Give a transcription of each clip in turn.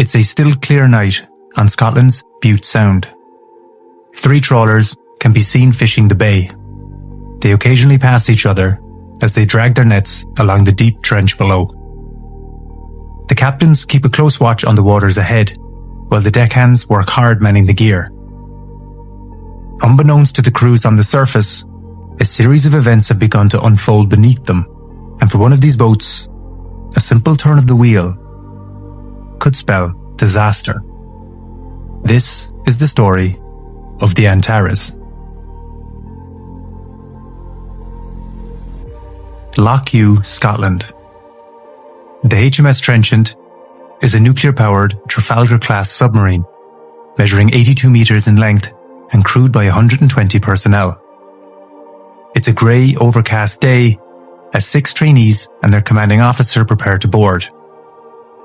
It's a still clear night on Scotland's Bute Sound. 3 trawlers can be seen fishing the bay. They occasionally pass each other as they drag their nets along the deep trench below. The captains keep a close watch on the waters ahead, while the deckhands work hard manning the gear. Unbeknownst to the crews on the surface, a series of events have begun to unfold beneath them, and for one of these boats, a simple turn of the wheel could spell disaster. This is the story of the Antares. Loch Ewe, Scotland. The HMS Trenchant is a nuclear-powered Trafalgar-class submarine, measuring 82 metres in length and crewed by 120 personnel. It's a grey, overcast day as 6 trainees and their commanding officer prepare to board.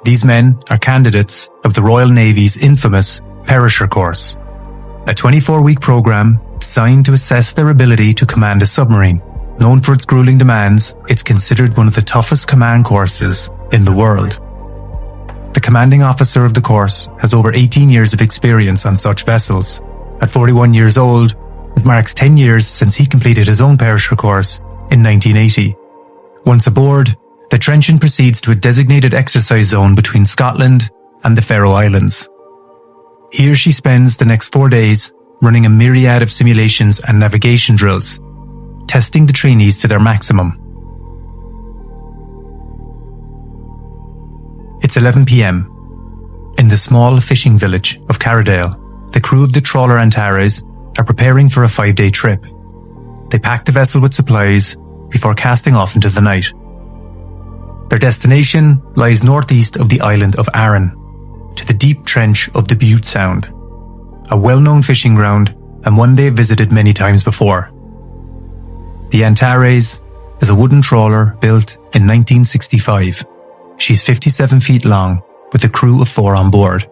These men are candidates of the Royal Navy's infamous Perisher course, a 24-week programme designed to assess their ability to command a submarine. Known for its grueling demands, it's considered one of the toughest command courses in the world. The commanding officer of the course has over 18 years of experience on such vessels. At 41 years old, it marks 10 years since he completed his own Perisher course in 1980. Once aboard, the Trenchant proceeds to a designated exercise zone between Scotland and the Faroe Islands. Here she spends the next 4 days running a myriad of simulations and navigation drills, testing the trainees to their maximum. It's 11 p.m. In the small fishing village of Carradale, the crew of the trawler Antares are preparing for a 5-day trip. They pack the vessel with supplies before casting off into the night. Their destination lies northeast of the island of Arran, to the deep trench of the Bute Sound, a well-known fishing ground and one they have visited many times before. The Antares is a wooden trawler built in 1965. She's 57 feet long, with a crew of 4 on board.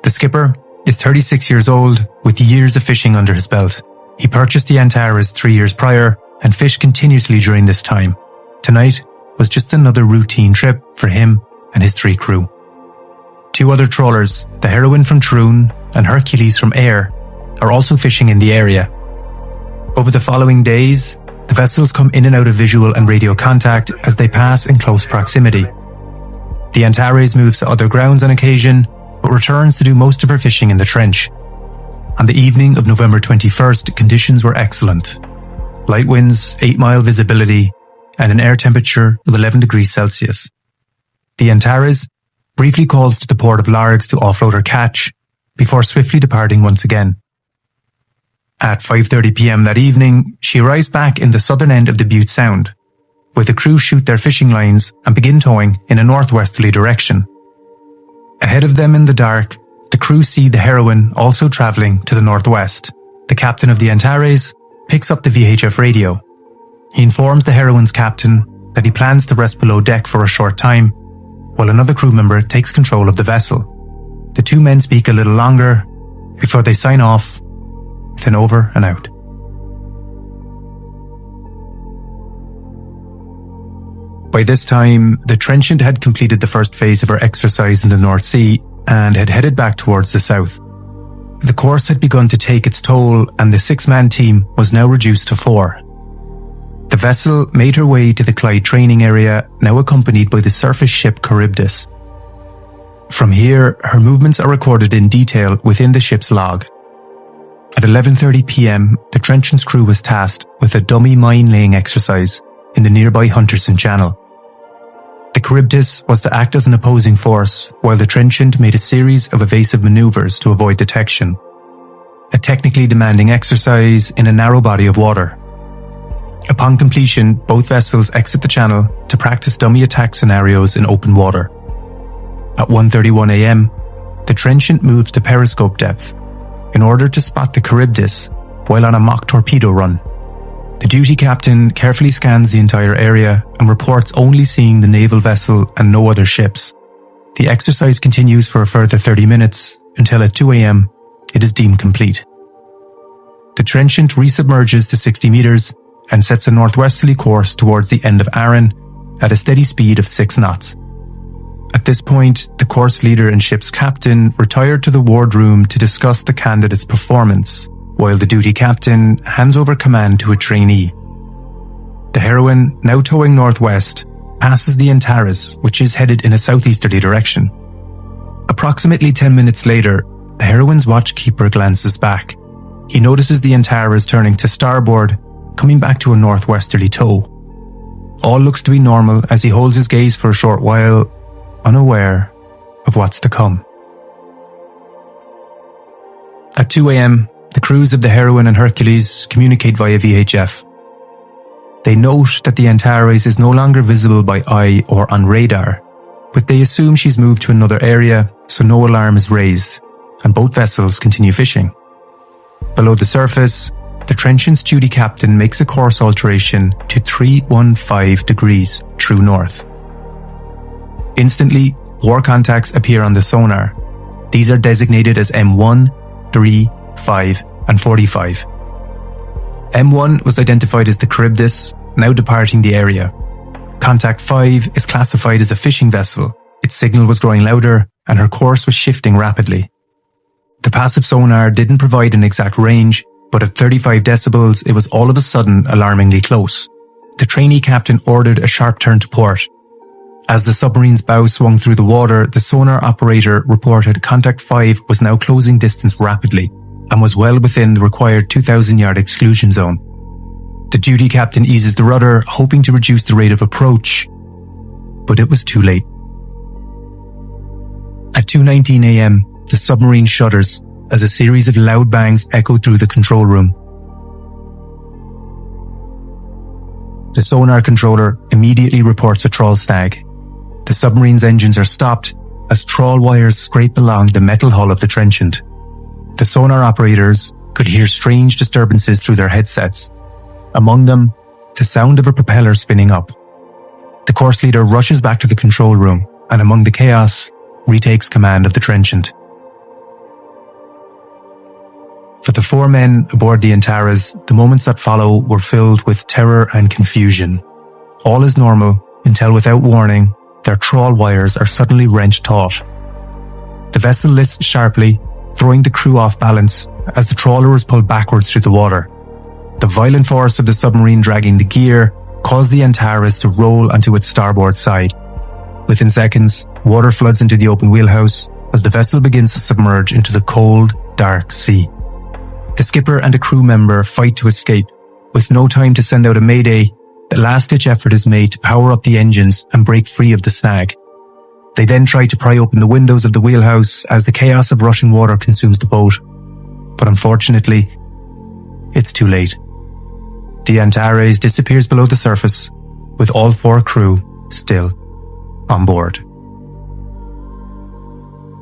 The skipper is 36 years old, with years of fishing under his belt. He purchased the Antares 3 years prior and fished continuously during this time. Tonight was just another routine trip for him and his 3 crew. 2 other trawlers, the Heroine from Troon and Hercules from Ayr, are also fishing in the area. Over the following days, the vessels come in and out of visual and radio contact as they pass in close proximity. The Antares moves to other grounds on occasion, but returns to do most of her fishing in the trench. On the evening of November 21st, conditions were excellent. Light winds, 8-mile visibility, and an air temperature of 11 degrees Celsius. The Antares briefly calls to the port of Largs to offload her catch, before swiftly departing once again. At 5:30 p.m. that evening, she arrives back in the southern end of the Bute Sound, where the crew shoot their fishing lines and begin towing in a northwesterly direction. Ahead of them in the dark, the crew see the Heroine also travelling to the northwest. The captain of the Antares picks up the VHF radio. He informs the Heroine's captain that he plans to rest below deck for a short time, while another crew member takes control of the vessel. The 2 men speak a little longer before they sign off with an over and out. By this time, the Trenchant had completed the first phase of her exercise in the North Sea and had headed back towards the south. The course had begun to take its toll and the 6-man team was now reduced to 4. The vessel made her way to the Clyde training area, now accompanied by the surface ship Charybdis. From here, her movements are recorded in detail within the ship's log. At 11:30 p.m, the Trenchant's crew was tasked with a dummy mine-laying exercise in the nearby Hunterson Channel. The Charybdis was to act as an opposing force, while the Trenchant made a series of evasive manoeuvres to avoid detection. A technically demanding exercise in a narrow body of water. Upon completion, both vessels exit the channel to practice dummy attack scenarios in open water. At 1:31 a.m, the Trenchant moves to periscope depth in order to spot the Charybdis while on a mock torpedo run. The duty captain carefully scans the entire area and reports only seeing the naval vessel and no other ships. The exercise continues for a further 30 minutes until at 2 a.m. it is deemed complete. The Trenchant resubmerges to 60 metres and sets a northwesterly course towards the end of Arran at a steady speed of 6 knots. At At this point, the course leader and ship's captain retired to the wardroom to discuss the candidate's performance, while the duty captain hands over command to a trainee. The heroine, now towing northwest, passes the Antares, which is headed in a southeasterly direction. Approximately 10 minutes later, the heroine's watchkeeper glances back. He notices the Antares turning to starboard, coming back to a northwesterly tow. All looks to be normal as he holds his gaze for a short while, unaware of what's to come. At 2 a.m, the crews of the Heroine and Hercules communicate via VHF. They note that the Antares is no longer visible by eye or on radar, but they assume she's moved to another area, so no alarm is raised, and both vessels continue fishing. Below the surface, the Trenchant's duty captain makes a course alteration to 315 degrees true north. Instantly, war contacts appear on the sonar. These are designated as M1, 3, 5, and 45. M1 was identified as the Charybdis, now departing the area. Contact 5 is classified as a fishing vessel. Its signal was growing louder, and her course was shifting rapidly. The passive sonar didn't provide an exact range, but at 35 decibels, it was all of a sudden alarmingly close. The trainee captain ordered a sharp turn to port. As the submarine's bow swung through the water, the sonar operator reported Contact 5 was now closing distance rapidly and was well within the required 2,000-yard exclusion zone. The duty captain eases the rudder, hoping to reduce the rate of approach, but it was too late. At 2:19 a.m, the submarine shudders as a series of loud bangs echo through the control room. The sonar controller immediately reports a trawl snag. The submarine's engines are stopped as trawl wires scrape along the metal hull of the Trenchant. The sonar operators could hear strange disturbances through their headsets. Among them, the sound of a propeller spinning up. The course leader rushes back to the control room and among the chaos, retakes command of the Trenchant. For the 4 men aboard the Antares, the moments that follow were filled with terror and confusion. All is normal until, without warning, their trawl wires are suddenly wrenched taut. The vessel lists sharply, throwing the crew off balance as the trawler was pulled backwards through the water. The violent force of the submarine dragging the gear caused the Antares to roll onto its starboard side. Within seconds, water floods into the open wheelhouse as the vessel begins to submerge into the cold, dark sea. The skipper and a crew member fight to escape. With no time to send out a mayday, the last-ditch effort is made to power up the engines and break free of the snag. They then try to pry open the windows of the wheelhouse as the chaos of rushing water consumes the boat. But unfortunately, it's too late. The Antares disappears below the surface, with all 4 crew still on board.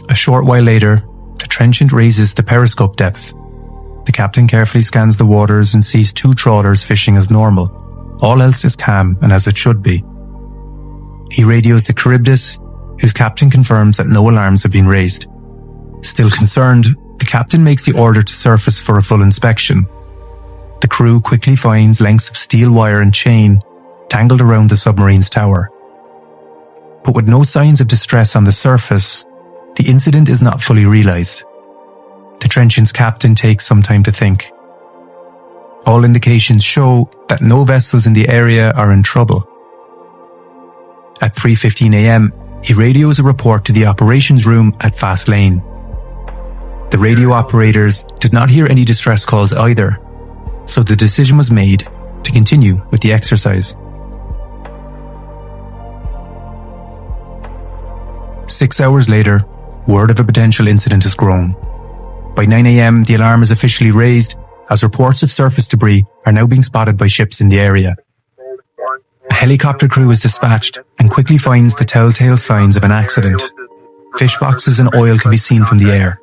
A short while later, the Trenchant raises the periscope depth. The captain carefully scans the waters and sees 2 trawlers fishing as normal. All else is calm and as it should be. He radios the Charybdis, whose captain confirms that no alarms have been raised. Still concerned, the captain makes the order to surface for a full inspection. The crew quickly finds lengths of steel wire and chain tangled around the submarine's tower. But with no signs of distress on the surface, the incident is not fully realized. The Trenchant's captain takes some time to think. All indications show that no vessels in the area are in trouble. At 3:15 a.m, he radios a report to the operations room at Fast Lane. The radio operators did not hear any distress calls either, so the decision was made to continue with the exercise. 6 hours later, word of a potential incident is grown. By 9 a.m, the alarm is officially raised as reports of surface debris are now being spotted by ships in the area. A helicopter crew is dispatched and quickly finds the telltale signs of an accident. Fish boxes and oil can be seen from the air.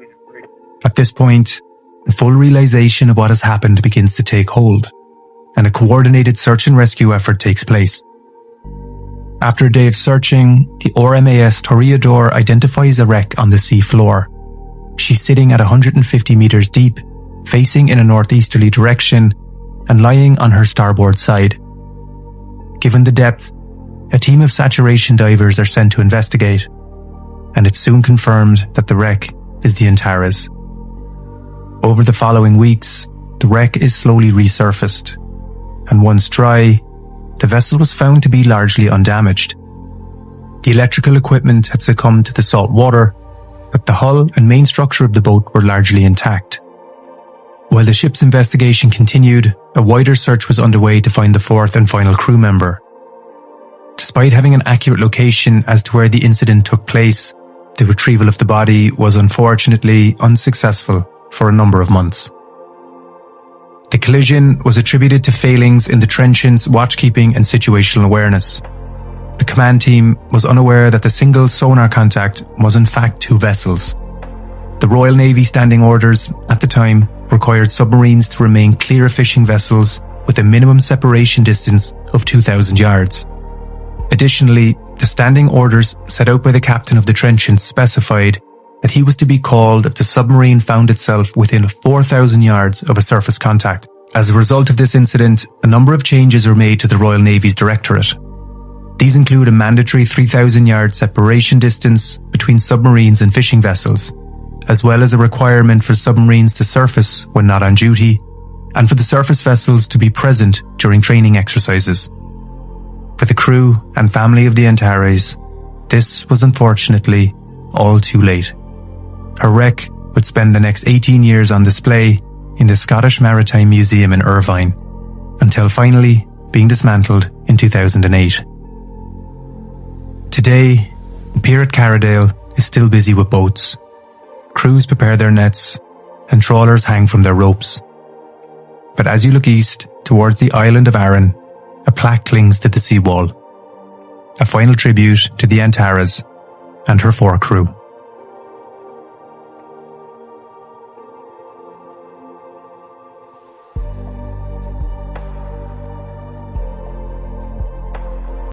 At this point, the full realization of what has happened begins to take hold, and a coordinated search and rescue effort takes place. After a day of searching, the RMAS Toreador identifies a wreck on the sea floor. She's sitting at 150 meters deep, facing in a northeasterly direction, and lying on her starboard side. Given the depth, a team of saturation divers are sent to investigate. and it's soon confirmed that the wreck is the Antares. Over the following weeks, the wreck is slowly resurfaced, and once dry, the vessel was found to be largely undamaged. The electrical equipment had succumbed to the salt water, but the hull and main structure of the boat were largely intact. While the ship's investigation continued, a wider search was underway to find the fourth and final crew member. Despite having an accurate location as to where the incident took place, the retrieval of the body was unfortunately unsuccessful for a number of months. The collision was attributed to failings in the trenchant's watchkeeping and situational awareness. The command team was unaware that the single sonar contact was in fact two vessels. The Royal Navy standing orders at the time required submarines to remain clear of fishing vessels with a minimum separation distance of 2,000 yards. Additionally, the standing orders set out by the captain of the trenchant specified that he was to be called if the submarine found itself within 4,000 yards of a surface contact. As a result of this incident, a number of changes were made to the Royal Navy's directorate. These include a mandatory 3,000-yard separation distance between submarines and fishing vessels, as well as a requirement for submarines to surface when not on duty, and for the surface vessels to be present during training exercises. For the crew and family of the Antares, this was unfortunately all too late. Her wreck would spend the next 18 years on display in the Scottish Maritime Museum in Irvine, until finally being dismantled in 2008. Today, the pier at Carradale is still busy with boats. Crews prepare their nets and trawlers hang from their ropes. But as you look east towards the island of Arran, a plaque clings to the seawall, a final tribute to the Antares and her 4 crew.